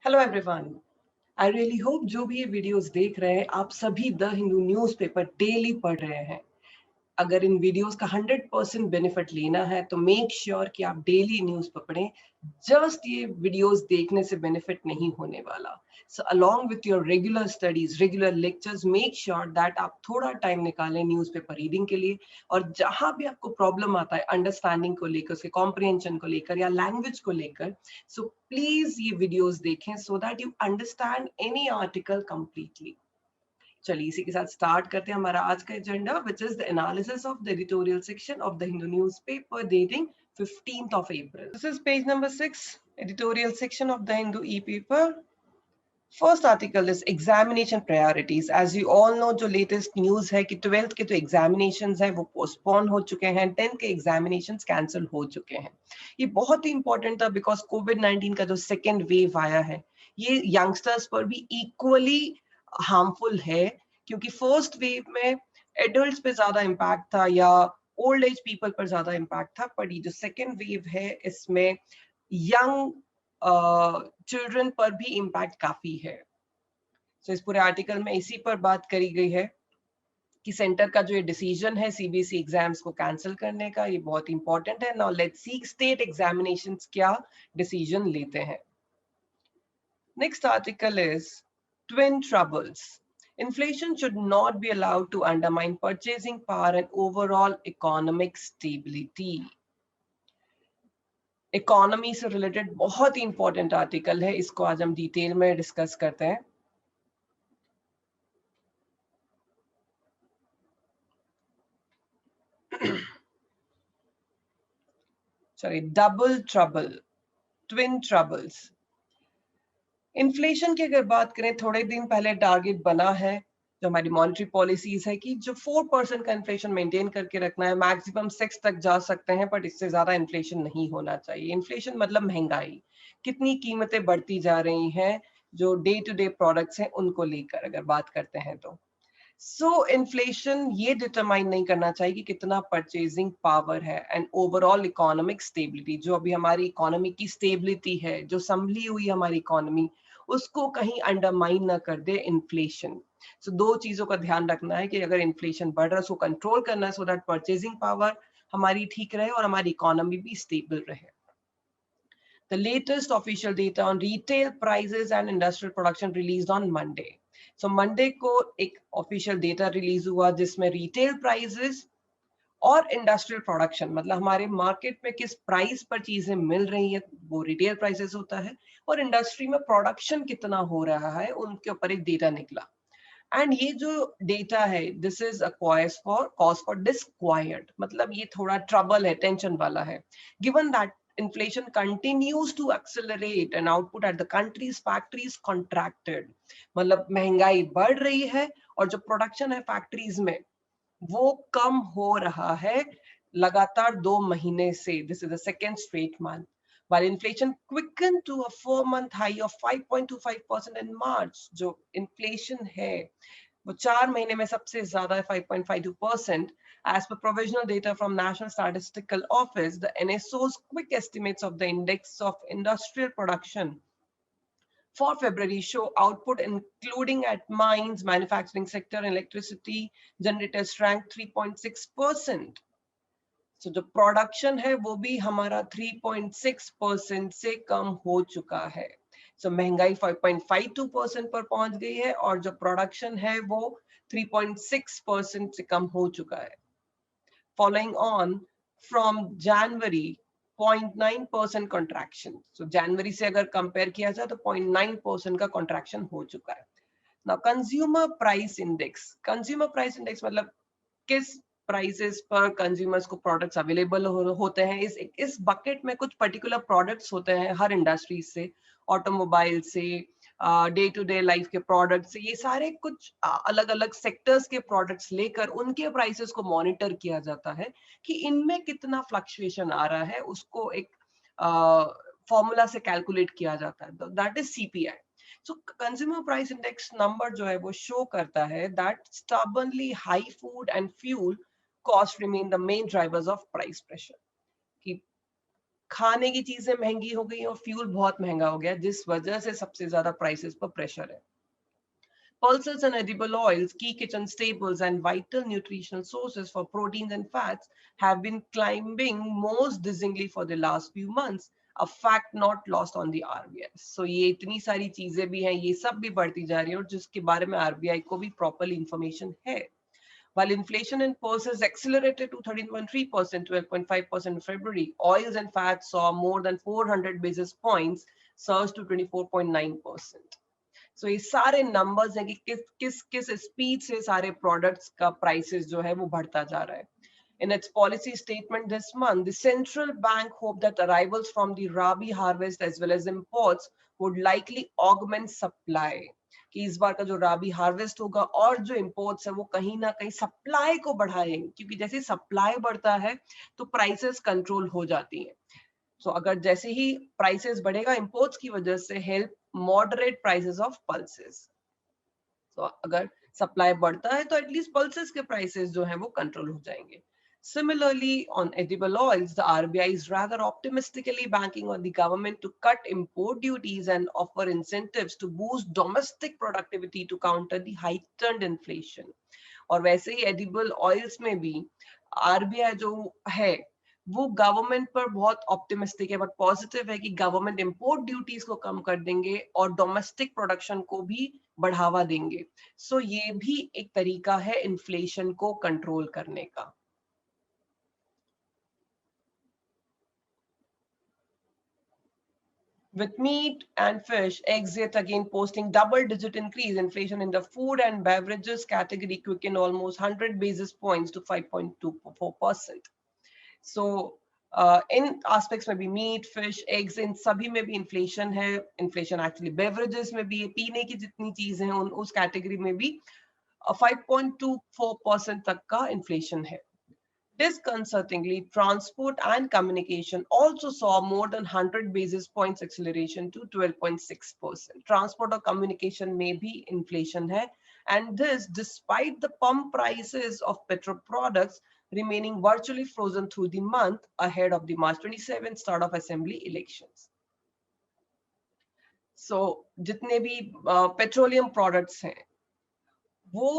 Hello everyone. I really hope जो भी ये वीडियोस देख रहे हैं आप सभी द हिंदू न्यूज़पेपर डेली पढ़ रहे हैं। अगर इन वीडियोस का 100% बेनिफिट लेना है तो मेक श्योर कि आप डेली न्यूज़ पढ़ें। जस्ट ये वीडियोस देखने से बेनिफिट नहीं होने वाला। So along with your regular studies, regular lectures, make sure that आप थोड़ा टाइम निकालें न्यूज़पेपर रीडिंग के लिए। और जहां भी आपको प्रॉब्लम आता है अंडरस्टैंडिंग को लेकर, उसके कॉम्प्रिहेंशन को लेकर या लैंग्वेज को लेकर, सो प्लीज ये वीडियोस देखें so that you understand any article completely. चलिए इसी के साथ स्टार्ट करते हैं हमारा आज का agenda, which is the analysis of the editorial section of the Hindu newspaper dating 15th of April. This is page number 6, editorial section of the Hindu e-paper. First article is examination priorities. As you all know, जो latest news है कि 12th के जो examinations हैं वो postpone हो चुके हैं, 10th के examinations cancel हो चुके हैं। ये बहुत ही important था because COVID-19 का जो second wave आया है ये youngsters पर भी equally harmful है, क्योंकि first wave में adults पे ज्यादा impact था या old age people पर ज्यादा impact था, पर ये जो second wave है इसमें young चिल्ड्रन पर भी इम्पैक्ट काफी है। सो इस पूरे आर्टिकल में इसी पर बात करी गई है कि सेंटर का जो ये डिसीजन है सीबीएसई एग्जाम्स को कैंसिल करने का, ये बहुत इंपॉर्टेंट है। Now let's see state examinations क्या डिसीजन लेते हैं। Next article is twin troubles. Inflation should not be allowed to undermine purchasing power and overall economic stability. Economy से रिलेटेड बहुत ही इंपॉर्टेंट आर्टिकल है, इसको आज हम डिटेल में डिस्कस करते हैं। Sorry, double trouble, twin troubles. Inflation की अगर बात करें, थोड़े दिन पहले टारगेट बना है जो हमारी मॉनेटरी पॉलिसीज है कि जो 4% का इन्फ्लेशन मेंटेन करके रखना है, मैक्सिमम 6 तक जा सकते हैं, बट इससे ज्यादा इन्फ्लेशन नहीं होना चाहिए। इन्फ्लेशन मतलब महंगाई, कितनी कीमतें बढ़ती जा रही हैं जो डे टू डे प्रोडक्ट्स हैं उनको लेकर अगर बात करते हैं तो इन्फ्लेशन ये डिटरमाइन नहीं करना चाहिए कि कितना परचेजिंग पावर है एंड ओवरऑल इकोनॉमिक स्टेबिलिटी, जो अभी हमारी इकोनॉमी की स्टेबिलिटी है, जो संभली हुई हमारी इकोनॉमी, उसको कहीं अंडरमाइन ना कर दे इन्फ्लेशन। दो चीजों का ध्यान रखना है कि अगर इन्फ्लेशन बढ़ रहा है उसको कंट्रोल करना है सो दैट परचेजिंग पावर हमारी ठीक रहे और हमारी इकोनॉमी भी स्टेबल रहे। The latest official data on retail prices and industrial production released on Monday. So Monday को एक official data release हुआ जिसमें retail prices और इंडस्ट्रियल प्रोडक्शन, मतलब हमारे मार्केट में किस प्राइस पर चीजें मिल रही है वो रिटेल प्राइसेस होता है, और इंडस्ट्री में प्रोडक्शन कितना हो रहा है उनके ऊपर एक डेटा निकला। एंड ये जो डेटा है, this is a cause for disquiet, मतलब ये थोड़ा ट्रबल है, टेंशन वाला है, given that inflation continues to accelerate and output at the country's factories contracted. मतलब महंगाई बढ़ रही है और जो प्रोडक्शन है फैक्ट्रीज में वो कम हो रहा है लगातार 2 महीने से। This is the second straight month, while inflation quickened to a 4-month high of 5.25% in March. जो inflation है वो 4 महीने में सबसे ज्यादा है, 5.52%. As per provisional data from National Statistical Office, the NSO's quick estimates of the index of industrial production for February show output including at mines, manufacturing sector, electricity generators ranked 3.6%. So जो production है वो भी हमारा 3.6% से कम हो चुका है। So महंगाई 5.52% पर पहुंच गई है और जो प्रोडक्शन है वो 3.6% से कम हो चुका है। Following on from January, 0.9% contraction. So जनवरी से अगर कंपेयर किया जाए तो 0.9% का contraction हो चुका है। Now consumer price index, consumer price index मतलब किस प्राइसेस पर कंज्यूमर्स को प्रोडक्ट्स अवेलेबल होते हैं। इस बकेट में कुछ पर्टिकुलर प्रोडक्ट्स होते हैं हर इंडस्ट्री से, ऑटोमोबाइल से, डे टू डे लाइफ के प्रोडक्ट्स से, ये सारे कुछ अलग अलग सेक्टर्स के प्रोडक्ट्स लेकर उनके प्राइसेस को मॉनिटर किया जाता है कि इनमें कितना फ्लक्चुएशन आ रहा है, उसको एक फॉर्मूला से कैलकुलेट किया जाता है, that is CPI. So consumer price index number जो है वो शो करता है that stubbornly high food and fuel cost remain the main drivers of price pressure. कि खाने की चीजें महंगी हो गई और फ्यूल बहुत महंगा हो गया, जिस वजह से सबसे ज्यादा प्राइसेस पर प्रेशर है। Pulses and edible oils, key kitchen staples and vital nutritional sources for proteins and fats, have been climbing most dizzyingly for the last few months, a fact not lost on the RBI. So ये इतनी सारी चीजें भी हैं, ये सब भी बढ़ती जा रही है और जिसके बारे में RBI को भी properly information है. While inflation in pulses accelerated to 13.3%, 12.5% in February, oils and fats saw more than 400 basis points surge to 24.9%. सो ये सारे नंबर्स हैं कि किस स्पीड से सारे प्रोडक्ट्स का प्राइसेस जो है वो बढ़ता जा रहा है. In its policy statement this month, the central bank hoped that arrivals from the Rabi harvest as well as imports would likely augment supply. कि इस बार का जो राबी हार्वेस्ट होगा और जो इंपोर्ट्स है वो कहीं ना कहीं सप्लाई को बढ़ाएंगे, क्योंकि जैसे सप्लाई बढ़ता है तो प्राइसेस कंट्रोल हो जाती हैं. सो अगर जैसे ही प्राइसेस बढ़ेगा इंपोर्ट्स की वजह से, help moderate prices of pulses. तो अगर सप्लाई बढ़ता है तो एटलीस्ट पल्सेस के प्राइसेस जो हैं वो कंट्रोल हो जाएंगे. Similarly, on edible oils, the RBI is rather optimistically banking on the government to cut import duties and offer incentives to boost domestic productivity to counter the heightened inflation. और वैसे ही edible oils में भी RBI जो है वो government पर बहुत optimistic है, बट पॉजिटिव है कि गवर्नमेंट इंपोर्ट ड्यूटीज को कम कर देंगे और डोमेस्टिक प्रोडक्शन को भी बढ़ावा देंगे. सो ये भी एक तरीका है इन्फ्लेशन को कंट्रोल करने का. With meat and fish, eggs yet again posting double-digit increase, inflation in the food and beverages category quickened almost 100 basis points to 5.24%. So in aspects में भी मीट, फिश, एग्स, इन सभी में भी इन्फ्लेशन है. Inflation actually beverages में भी है, पीने की जितनी चीजें हैं उस कैटेगरी में भी 5.24% तक का इन्फ्लेशन है. Disconcertingly, transport and communication also saw more than 100 basis points acceleration to 12.6%. Transport और communication में भी inflation है, and this despite the pump prices of petrol products remaining virtually frozen through the month ahead of the March 27 start of assembly elections. So, जितने भी petroleum products हैं वो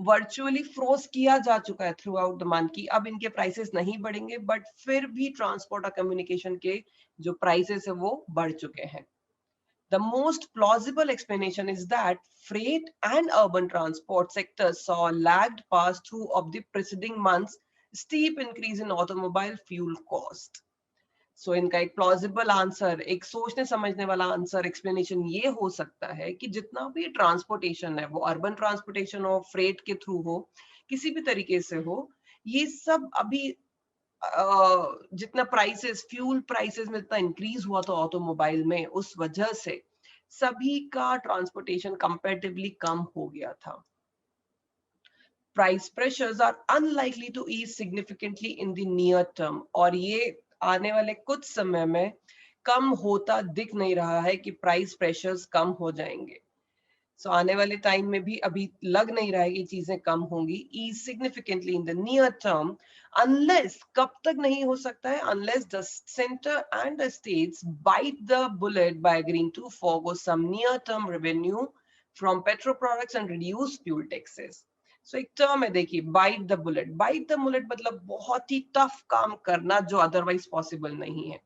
virtually froze किया जा चुका है थ्रू आउट द मंथ की अब इनके प्राइसेस नहीं बढ़ेंगे, बट फिर भी ट्रांसपोर्ट और कम्युनिकेशन के जो प्राइसेस है वो बढ़ चुके हैं. The most plausible explanation is that freight and urban transport sectors saw a lagged pass-through of the preceding month's steep increase in automobile fuel cost. सो इनका एक प्लॉजिबल आंसर, एक सोचने समझने वाला आंसर, एक्सप्लेनेशन ये हो सकता है कि जितना भी ट्रांसपोर्टेशन है वो अर्बन ट्रांसपोर्टेशन हो, फ्रेट के थ्रू हो, किसी भी तरीके से हो, ये सब अभी जितना प्राइसेस, फ्यूल प्राइसेस में इतना इंक्रीज हुआ था ऑटोमोबाइल में, उस वजह से सभी का ट्रांसपोर्टेशन कंपैरेटिवली कम हो गया था. Price pressures are unlikely to ease significantly in the near term. और ये आने वाले कुछ समय में कम होता दिख नहीं रहा है कि प्राइस प्रेशर्स कम हो जाएंगे. सो आने वाले टाइम में भी अभी लग नहीं रहा है कि चीजें कम होंगी ease significantly in the near term, unless, कब तक नहीं हो सकता है, unless the center and the states bite the bullet by agreeing to forgo some near term revenue from petrol products and reduce fuel taxes. सो एक term है, देखिए, bite the bullet. Bite the bullet मतलब बहुत ही tough काम करना जो otherwise possible नहीं है.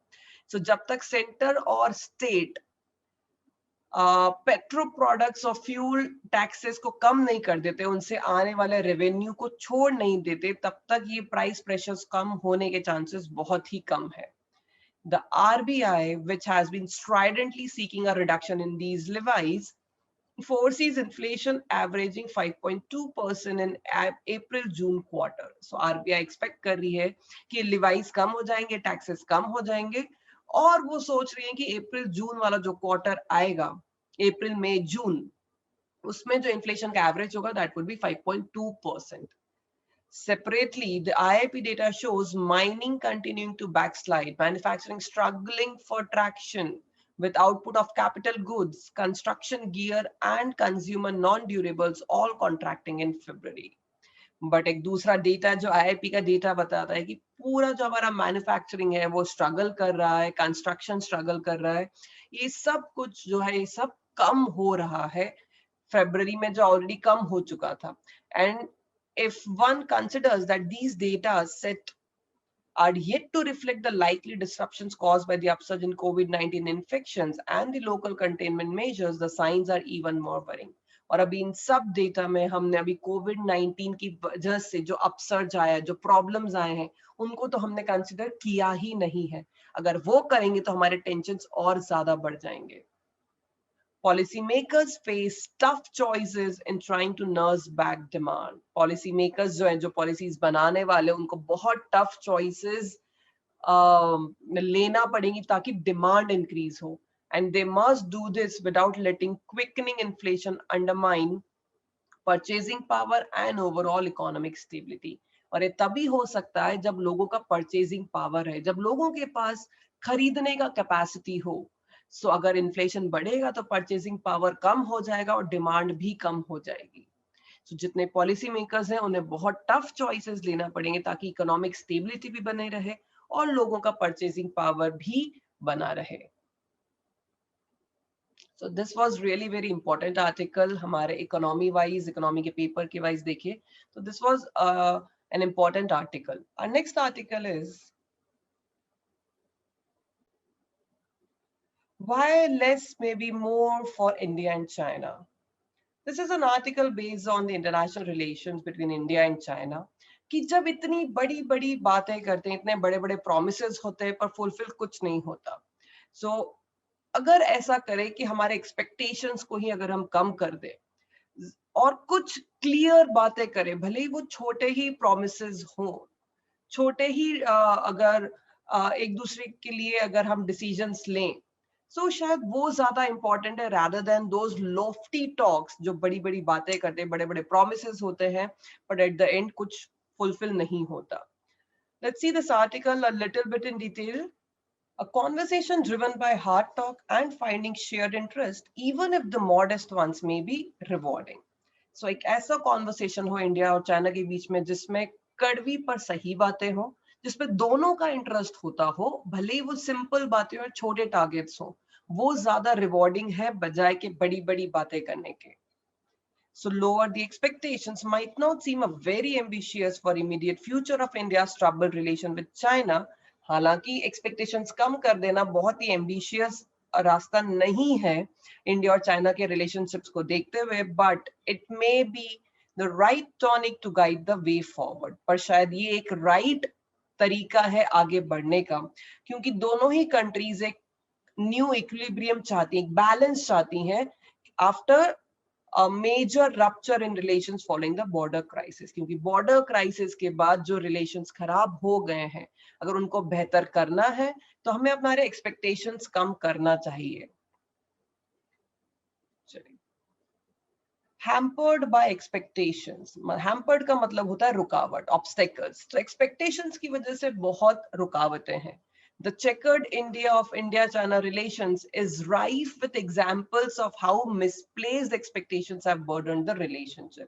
सो जब तक सेंटर और स्टेट पेट्रो प्रोडक्ट्स और फ्यूल टैक्सेस को कम नहीं कर देते, उनसे आने वाले रेवेन्यू को छोड़ नहीं देते, तब तक ये प्राइस प्रेशर्स कम होने के चांसेस बहुत ही कम है. The RBI, which has been stridently seeking a reduction in these levies, foresees inflation averaging 5.2% in April-June quarter. So RBI expect कर रही है कि levies कम हो जाएंगे, taxes कम हो जाएंगे, और वो सोच रही है कि अप्रैल जून वाला जो क्वार्टर आएगा, अप्रैल मई जून, उसमें जो इन्फ्लेशन का एवरेज होगा that would be 5.2%. Separately, the IIP data shows mining continuing to backslide, manufacturing struggling for traction, with output of capital goods, construction gear, and consumer non-durables all contracting in February. But एक दूसरा data जो IIP का data बताता है कि पूरा जो हमारा मैन्युफैक्चरिंग है वो स्ट्रगल कर रहा है, कंस्ट्रक्शन स्ट्रगल कर रहा है, ये सब कुछ जो है ये सब कम हो रहा है फरवरी में जो ऑलरेडी कम हो चुका था. And if one considers that these data set are yet to reflect the likely disruptions caused by the upsurge in COVID-19 infections and the local containment measures, the signs are even more worrying. और अभी इन सब data में हमने अभी कोविड-19 की वजह से जो अपसर्ज आया है, जो प्रॉब्लम्स आए हैं, उनको तो हमने कंसिडर किया ही नहीं है. अगर वो करेंगे तो हमारे टेंशन्स और ज्यादा बढ़ जाएंगे. Policymakers face tough choices in trying to nurse back demand. Policymakers जो हैं, जो policies बनाने वाले, उनको बहुत tough choices लेना पड़ेंगी ताकि demand increase हो. And they must do this without letting quickening inflation undermine purchasing power and overall economic stability. और ये तभी हो सकता है जब लोगों का purchasing power है, जब लोगों के पास खरीदने का capacity हो. सो अगर इन्फ्लेशन बढ़ेगा तो परचेसिंग पावर कम हो जाएगा और डिमांड भी कम हो जाएगी. सो जितने पॉलिसी मेकर्स हैं उन्हें बहुत टफ चॉइसेस लेना पड़ेंगे ताकि इकोनॉमिक स्टेबिलिटी भी बने रहे और लोगों का परचेसिंग पावर भी बना रहे. So this was really very important article. हमारे इकोनॉमी वाइज, इकोनॉमी के पेपर के वाइज देखिए तो this was an important article. Our next article is why less may be more for India and China. This is an article based on the international relations between India and China. कि जब इतनी बड़ी बड़ी बातें करते हैं, इतने बड़े बड़े promises होते हैं पर fulfill कुछ नहीं होता. So अगर ऐसा करें कि हमारे expectations को ही अगर हम कम कर दें और कुछ clear बातें करें, भले ही वो छोटे ही promises हों, छोटे ही अगर एक दूसरे के लिए अगर हम decisions लें, सो शायद वो ज्यादा इंपॉर्टेंट है rather than those lofty talks जो बड़ी बड़ी बातें करते हैं, बड़े बड़े promises होते हैं but at the end कुछ fulfill नहीं होता. Let's see this article a little bit in detail. A conversation driven by hard talk and finding shared interest even if the modest ones may be rewarding. So एक ऐसा conversation हो India और China के बीच में जिसमें कड़वी पर सही बातें हो, जिसमें दोनों का इंटरेस्ट होता हो, भले ही वो सिंपल बातें और छोटे टारगेट्स हो, वो ज्यादा रिवॉर्डिंग है बजाय के बड़ी बड़ी बातें करने के. So lower the expectations might not seem a very ambitious for immediate future of India's troubled relation with China. हालांकि expectations कम कर देना बहुत ही ambitious रास्ता नहीं है इंडिया और चाइना के relationships को देखते हुए, but it may be the right tonic to guide the way forward. पर शायद ये एक right तरीका है आगे बढ़ने का, क्योंकि दोनों ही countries एक न्यू इक्विलिब्रियम चाहती हैं, एक बैलेंस चाहती हैं after a major rupture in relations following the border crisis. क्योंकि border crisis के बाद जो relations खराब हो गए हैं, अगर उनको बेहतर करना है तो हमें हमारे expectations कम करना चाहिए. Hampered by expectations. Hampered का मतलब होता है रुकावट, obstacles. तो expectations की वजह से बहुत रुकावटें हैं. The checkered India of India-China relations is rife with examples of how misplaced expectations have burdened the relationship.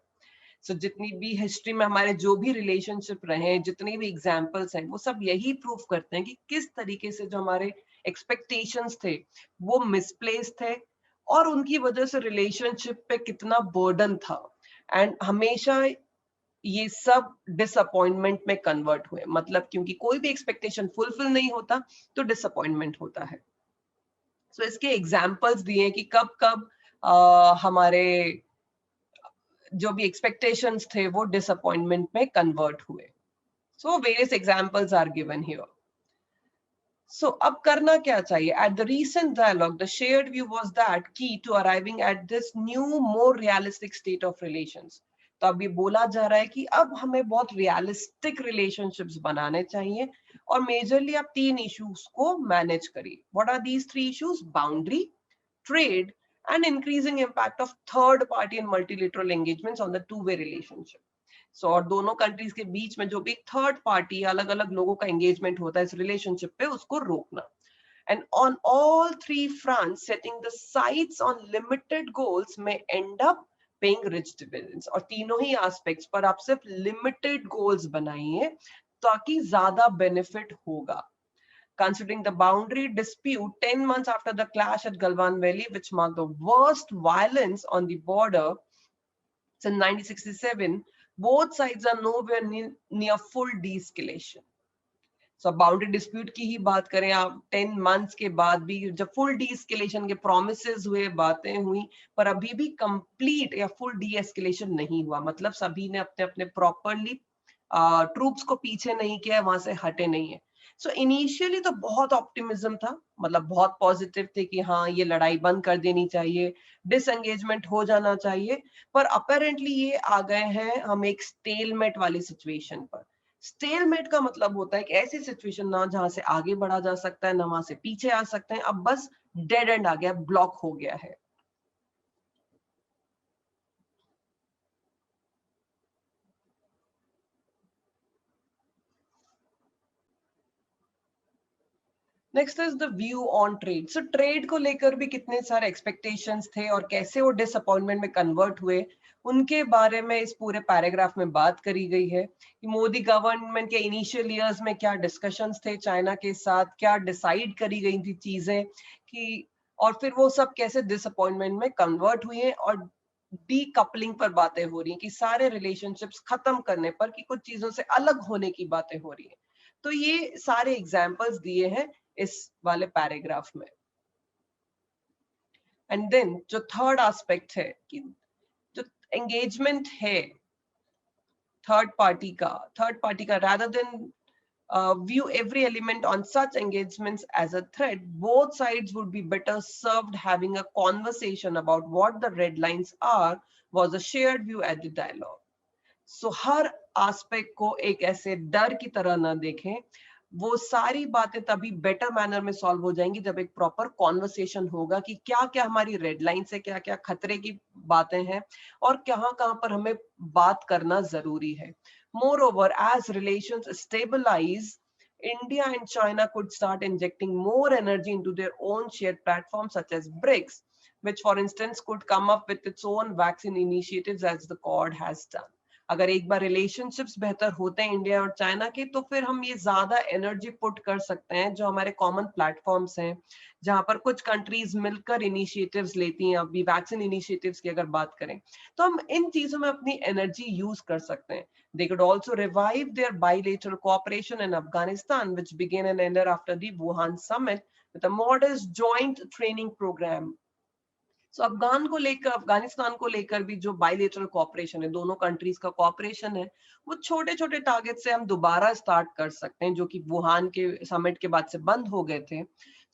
So जितनी भी history में हमारे जो भी relationship रहे, जितनी भी examples हैं, वो सब यही prove करते हैं कि किस तरीके से जो हमारे expectations थे, वो misplaced थे और उनकी वजह से relationship पे कितना burden था. And हमेशा ये सब डिसअपॉइंटमेंट में कन्वर्ट हुए. मतलब क्योंकि कोई भी एक्सपेक्टेशन फुलफिल नहीं होता तो डिसअपॉइंटमेंट होता है. सो इसके एग्जांपल्स दिए कि कब कब हमारे जो भी एक्सपेक्टेशंस थे वो डिसअपॉइंटमेंट में कन्वर्ट हुए. So various examples are given here. So अब करना क्या चाहिए? At the recent dialogue, the shared view was that key to arriving at this new, more realistic state of relations. तो अब ये बोला जा रहा है कि अब हमें बहुत realistic relationships बनाने चाहिए और majorly आप 3 issues को manage करिए. What are these 3 issues? Boundary, trade, and increasing impact of third party and multilateral engagements on the two-way relationship. So और दोनों कंट्रीज के बीच में जो भी थर्ड पार्टी अलग अलग लोगों का एंगेजमेंट होता है इस रिलेशनशिप पे, उसको रोकना. And on all 3 fronts, setting the sights on limited goals may end up paying rich dividends. और तीनों ही एस्पेक्ट्स पर आप सिर्फ लिमिटेड गोल्स बनाइए ताकि ज्यादा बेनिफिट होगा। Considering the boundary dispute 10 months after the clash at Galwan Valley, which marked the worst violence on the border since 1967, both sides are nowhere near full de-escalation. So boundary dispute की ही बात करें आप, 10 months के बाद भी जब full D escalation के promises हुए, बातें हुई, पर अभी भी कंप्लीट या फुल डी एस्केलेशन नहीं हुआ। मतलब सभी ने अपने अपने प्रॉपरली ट्रूप्स को पीछे नहीं किया, वहां से हटे नहीं है। सो इनिशियली तो बहुत ऑप्टिमिज्म था, मतलब बहुत पॉजिटिव थे कि हाँ ये लड़ाई बंद कर देनी चाहिए, डिसएंगेजमेंट हो जाना चाहिए। पर अपेरेंटली ये आ गए हैं हम एक स्टेलमेट वाली सिचुएशन पर। स्टेलमेट का मतलब होता है कि ऐसी सिचुएशन ना जहां से आगे बढ़ा जा सकता है, ना वहां से पीछे आ सकते हैं, अब बस डेड एंड आ गया, ब्लॉक हो गया है। Next is the view on trade. So trade को लेकर भी कितने सारे एक्सपेक्टेशंस थे और कैसे वो डिसअपॉइंटमेंट में कन्वर्ट हुए, उनके बारे में इस पूरे पैराग्राफ में बात करी गई है कि मोदी गवर्नमेंट के इनिशियल ईयर्स में क्या डिस्कशंस थे चाइना के साथ, क्या डिसाइड करी गई थी चीजें कि, और फिर वो सब कैसे डिसअपॉइंटमेंट में कन्वर्ट हुई है, और डीकपलिंग पर बातें हो रही हैं कि सारे रिलेशनशिप्स खत्म करने पर, कि कुछ चीजों से अलग होने की बातें हो रही हैं। तो ये सारे एग्जाम्पल्स दिए हैं इस वाले पैराग्राफ में। एंड देन जो थर्ड एस्पेक्ट है कि जो एंगेजमेंट है थर्ड पार्टी का rather than view every element on such engagements as a threat, both sides would be better served having a conversation about what the red lines are, was a shared view at the dialogue. So her aspect को एक ऐसे डर की तरह ना देखें, वो सारी बातें तभी बेटर मैनर में सॉल्व हो जाएंगी जब एक प्रॉपर कॉन्वर्सेशन होगा कि क्या क्या हमारी रेड लाइन से, क्या क्या खतरे की बातें हैं और कहाँ कहाँ पर हमें बात करना जरूरी है। Moreover, as relations stabilize, India and China could start injecting more energy into their own shared platforms such as BRICS, which for instance could come up with its own vaccine initiatives as the Quad has done. अगर एक बार relationships बेहतर होते हैं India और China के, तो फिर हम ये ज्यादा एनर्जी पुट कर सकते हैं जो हमारे कॉमन प्लेटफॉर्म्स हैं, जहां पर कुछ कंट्रीज मिलकर इनिशिएटिव्स लेती हैं। अभी वैक्सीन इनिशिएटिव्स की अगर बात करें तो हम इन चीजों में अपनी एनर्जी यूज कर सकते हैं। They could also revive their bilateral cooperation in Afghanistan, which began and ended after the Wuhan summit with a modest joint training program. सो अफगानिस्तान को लेकर भी जो बायलेटरल कोऑपरेशन है, दोनों कंट्रीज का कोऑपरेशन है, वो छोटे छोटे टारगेट से हम दोबारा स्टार्ट कर सकते हैं, जो कि वुहान के समिट के बाद से बंद हो गए थे।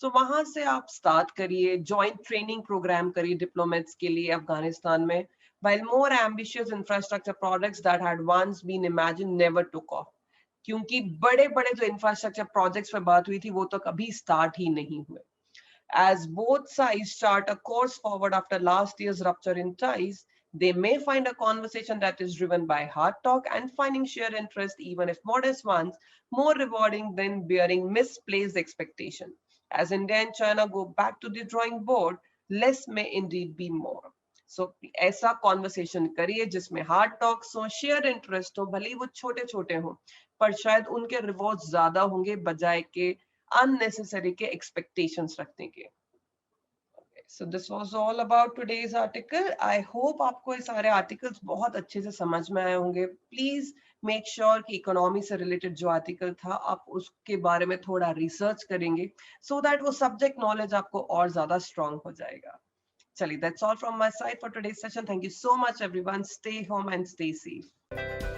सो वहां से आप स्टार्ट करिए, जॉइंट ट्रेनिंग प्रोग्राम करिए डिप्लोमेट्स के लिए अफगानिस्तान में, while more ambitious infrastructure projects that had once been imagined never took off. क्योंकि बड़े बड़े जो इंफ्रास्ट्रक्चर प्रोजेक्ट्स पे बात हुई थी वो तो कभी स्टार्ट ही नहीं हुए। As both sides chart a course forward after last year's rupture in ties, they may find a conversation that is driven by hard talk and finding shared interest, even if modest ones, more rewarding than bearing misplaced expectation. As India and China go back to the drawing board, less may indeed be more. So ऐसा conversation करिए जिसमें hard talks हो, share interest हो, भले ही वो छोटे छोटे हो, पर शायद उनके रिवॉर्ड्स ज्यादा होंगे बजाय के unnecessary के expectations रखने के। So this was all about today's article. I hope आपको ये सारे articles बहुत अच्छे से समझ में आए होंगे। Please make sure कि इकोनॉमी से रिलेटेड जो आर्टिकल था आप उसके बारे में थोड़ा रिसर्च करेंगे, so that वो सब्जेक्ट नॉलेज आपको और ज्यादा स्ट्रॉन्ग हो जाएगा। चलिए, that's all from my side for today's session. Thank you so much everyone. Stay home and stay safe.